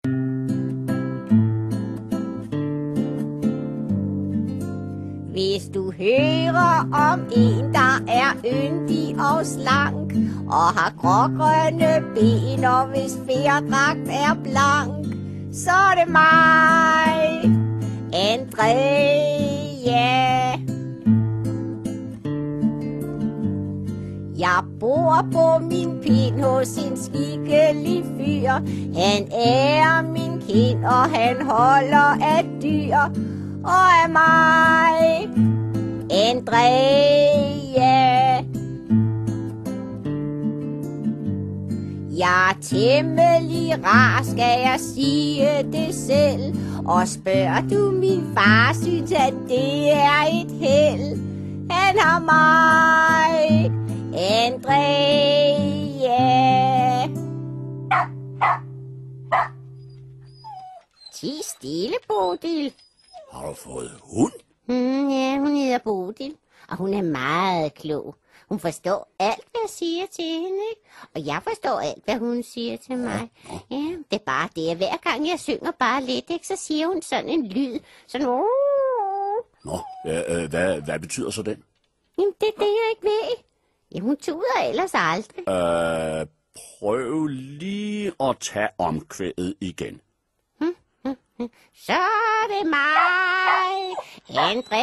Hvis du hører om en, der er yndig og slank, og har grågrønne ben, og hvis fjerdragt er blank, så er det mig, Andrea. Jeg bor på min pind hos en skikkelig fyr. Han er min kind, og han holder af dyr. Og af mig, Andrea. Jeg er temmelig rar, skal jeg sige det selv. Og spørger du min far, synes han det er et held. Han har mig, Andrea. Ti stille, Bodil. Har du fået hund? Ja, hun hedder Bodil, og hun er meget klog. Hun forstår alt, hvad jeg siger til hende, ikke? Og jeg forstår alt, hvad hun siger til mig. Ja, det er bare det, at hver gang jeg synger bare lidt, ikke, så siger hun sådan en lyd. Sådan... Nå, hvad betyder så den? Jamen, det er det, jeg ikke ved. Ja, hun tuder ellers aldrig. Prøv lige at tage omkvædet igen. Så er det mig, Andrea.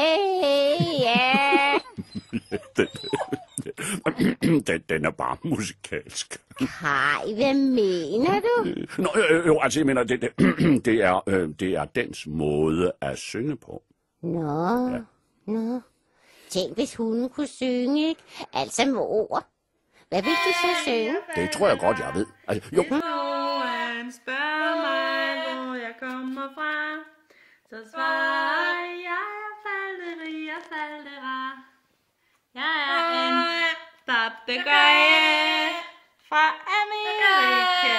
Den er bare musikalsk. Hej, hvad mener du? Nå, altså, jeg mener, det er dens måde at synge på. Nå, ja. Nå. Tænk, hvis hunden kunne synge, ikke? Altså med ord. Hvad vil du så synge? Det tror jeg godt, jeg ved. Altså, jo. Nogen spørger mig, hvor jeg kommer fra, så svarer jeg Faldera. Jeg er en papegøje fra Amerika.